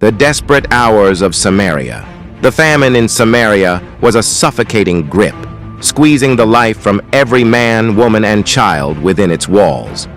The desperate hours of Samaria. The famine in Samaria was a suffocating grip, squeezing the life from every man, woman, and child within its walls.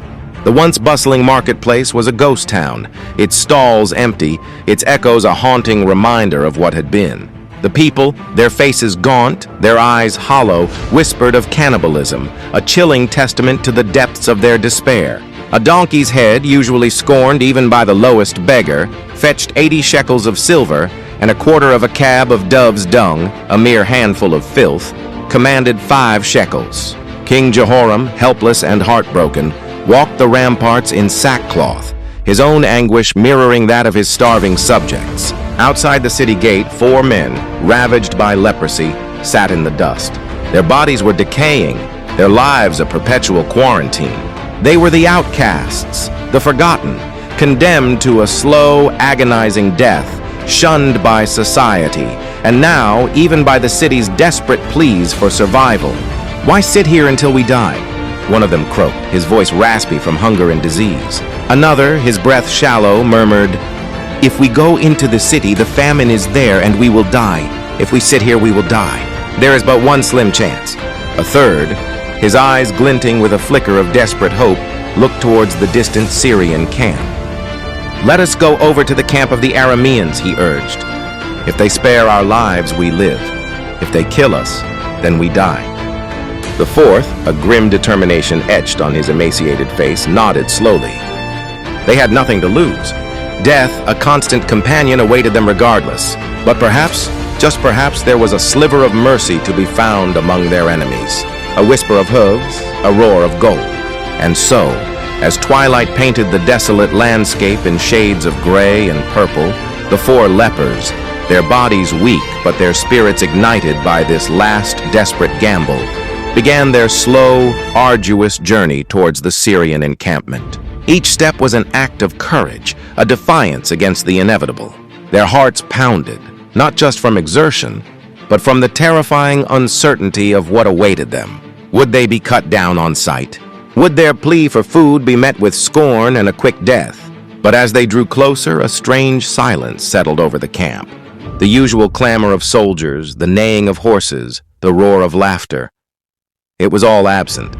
The once bustling marketplace was a ghost town, its stalls empty, its echoes a haunting reminder of what had been. The people, their faces gaunt, their eyes hollow, whispered of cannibalism, a chilling testament to the depths of their despair. A donkey's head, usually scorned even by the lowest beggar, fetched 80 shekels of silver, and a quarter of a cab of dove's dung, a mere handful of filth, commanded 5 shekels. King Jehoram, helpless and heartbroken, walked the ramparts in sackcloth, his own anguish mirroring that of his starving subjects. Outside the city gate, 4 men, ravaged by leprosy, sat in the dust. Their bodies were decaying, their lives a perpetual quarantine. They were the outcasts, the forgotten, condemned to a slow, agonizing death, shunned by society, and now even by the city's desperate pleas for survival. "Why sit here until we die?" one of them croaked, his voice raspy from hunger and disease. Another, his breath shallow, murmured, "If we go into the city, the famine is there and we will die. If we sit here, we will die. There is but one slim chance." A third, his eyes glinting with a flicker of desperate hope, looked towards the distant Syrian camp. "Let us go over to the camp of the Arameans," he urged. "If they spare our lives, we live. If they kill us, then we die." The fourth, a grim determination etched on his emaciated face, nodded slowly. They had nothing to lose. Death, a constant companion, awaited them regardless. But perhaps, just perhaps, there was a sliver of mercy to be found among their enemies. A whisper of hooves, a roar of gold. And so, as twilight painted the desolate landscape in shades of gray and purple, the 4 lepers, their bodies weak but their spirits ignited by this last desperate gamble, began their slow, arduous journey towards the Syrian encampment. Each step was an act of courage, a defiance against the inevitable. Their hearts pounded, not just from exertion, but from the terrifying uncertainty of what awaited them. Would they be cut down on sight? Would their plea for food be met with scorn and a quick death? But as they drew closer, a strange silence settled over the camp. The usual clamor of soldiers, the neighing of horses, the roar of laughter. It was all absent.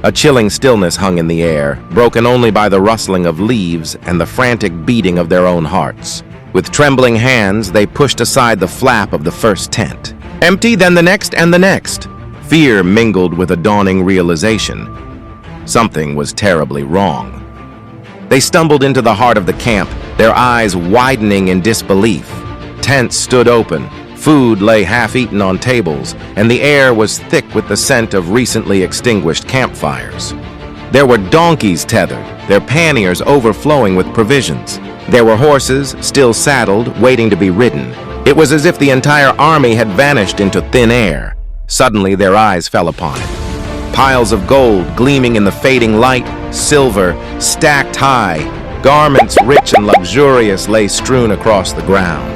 A chilling stillness hung in the air, broken only by the rustling of leaves and the frantic beating of their own hearts. With trembling hands, they pushed aside the flap of the first tent. Empty, then the next and the next. Fear mingled with a dawning realization. Something was terribly wrong. They stumbled into the heart of the camp, their eyes widening in disbelief. Tents stood open. Food lay half-eaten on tables, and the air was thick with the scent of recently extinguished campfires. There were donkeys tethered, their panniers overflowing with provisions. There were horses, still saddled, waiting to be ridden. It was as if the entire army had vanished into thin air. Suddenly, their eyes fell upon it. Piles of gold gleaming in the fading light, silver, stacked high, garments rich and luxurious lay strewn across the ground.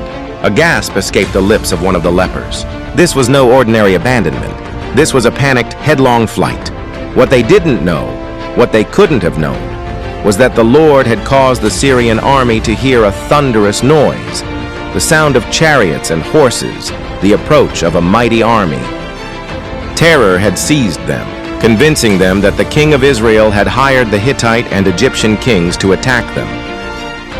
A gasp escaped the lips of one of the lepers. This was no ordinary abandonment. This was a panicked, headlong flight. What they didn't know, what they couldn't have known, was that the Lord had caused the Syrian army to hear a thunderous noise, the sound of chariots and horses, the approach of a mighty army. Terror had seized them, convincing them that the king of Israel had hired the Hittite and Egyptian kings to attack them.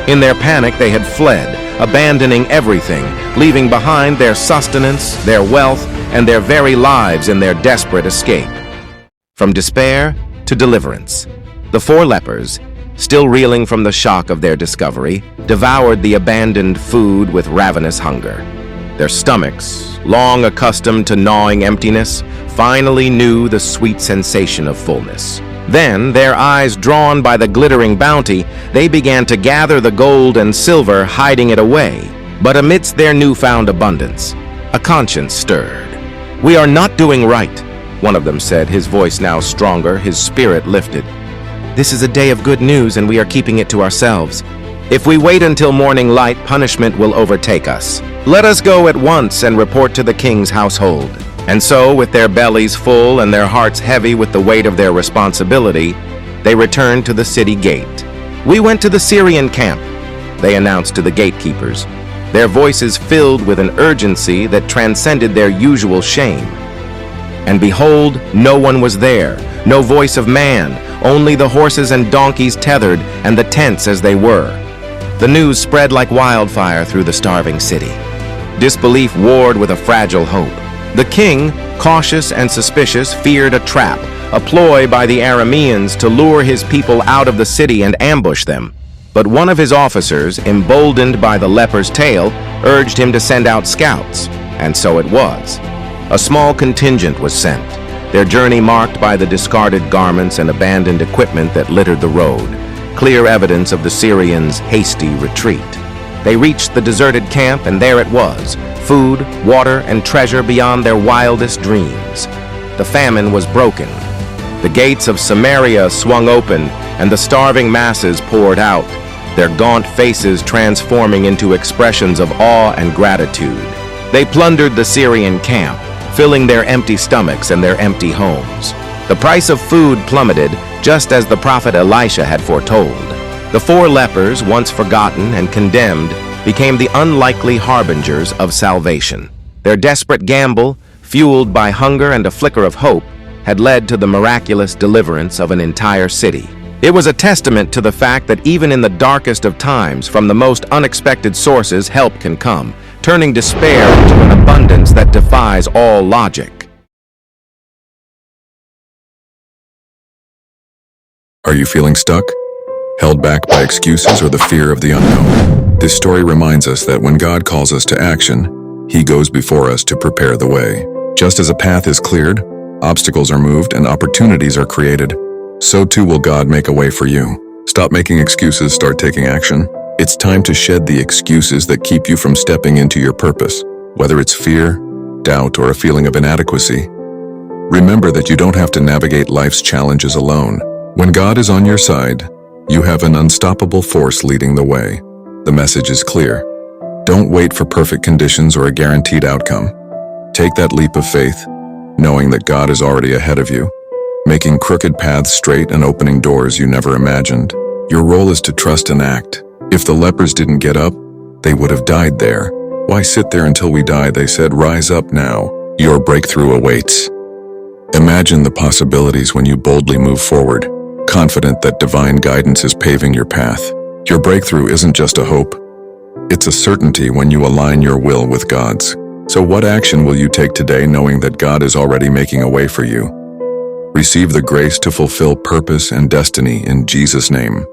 In their panic, they had fled, abandoning everything, leaving behind their sustenance, their wealth, and their very lives in their desperate escape. From despair to deliverance, the 4 lepers, still reeling from the shock of their discovery, devoured the abandoned food with ravenous hunger. Their stomachs, long accustomed to gnawing emptiness, finally knew the sweet sensation of fullness. Then, their eyes drawn by the glittering bounty, they began to gather the gold and silver, hiding it away. But amidst their newfound abundance, a conscience stirred. "We are not doing right," one of them said, his voice now stronger, his spirit lifted. "This is a day of good news, and we are keeping it to ourselves. If we wait until morning light, punishment will overtake us. Let us go at once and report to the king's household." And so, with their bellies full and their hearts heavy with the weight of their responsibility, they returned to the city gate. "We went to the Syrian camp," they announced to the gatekeepers, their voices filled with an urgency that transcended their usual shame. And behold, no one was there, no voice of man, only the horses and donkeys tethered and the tents as they were. The news spread like wildfire through the starving city. Disbelief warred with a fragile hope. The king, cautious and suspicious, feared a trap, a ploy by the Arameans to lure his people out of the city and ambush them. But one of his officers, emboldened by the leper's tale, urged him to send out scouts, and so it was. A small contingent was sent, their journey marked by the discarded garments and abandoned equipment that littered the road, clear evidence of the Syrians' hasty retreat. They reached the deserted camp, and there it was, food, water, and treasure beyond their wildest dreams. The famine was broken. The gates of Samaria swung open, and the starving masses poured out, their gaunt faces transforming into expressions of awe and gratitude. They plundered the Syrian camp, filling their empty stomachs and their empty homes. The price of food plummeted, just as the prophet Elisha had foretold. The 4 lepers, once forgotten and condemned, became the unlikely harbingers of salvation. Their desperate gamble, fueled by hunger and a flicker of hope, had led to the miraculous deliverance of an entire city. It was a testament to the fact that even in the darkest of times, from the most unexpected sources, help can come, turning despair into an abundance that defies all logic. Are you feeling stuck? Held back by excuses or the fear of the unknown? This story reminds us that when God calls us to action, He goes before us to prepare the way. Just as a path is cleared, obstacles are moved, and opportunities are created, so too will God make a way for you. Stop making excuses, start taking action. It's time to shed the excuses that keep you from stepping into your purpose, whether it's fear, doubt, or a feeling of inadequacy. Remember that you don't have to navigate life's challenges alone. When God is on your side, you have an unstoppable force leading the way. The message is clear. Don't wait for perfect conditions or a guaranteed outcome. Take that leap of faith, knowing that God is already ahead of you, making crooked paths straight and opening doors you never imagined. Your role is to trust and act. If the lepers didn't get up, they would have died there. Why sit there until we die? They said, rise up now. Your breakthrough awaits. Imagine the possibilities when you boldly move forward, confident that divine guidance is paving your path. Your breakthrough isn't just a hope. It's a certainty when you align your will with God's. So what action will you take today, knowing that God is already making a way for you? Receive the grace to fulfill purpose and destiny in Jesus' name.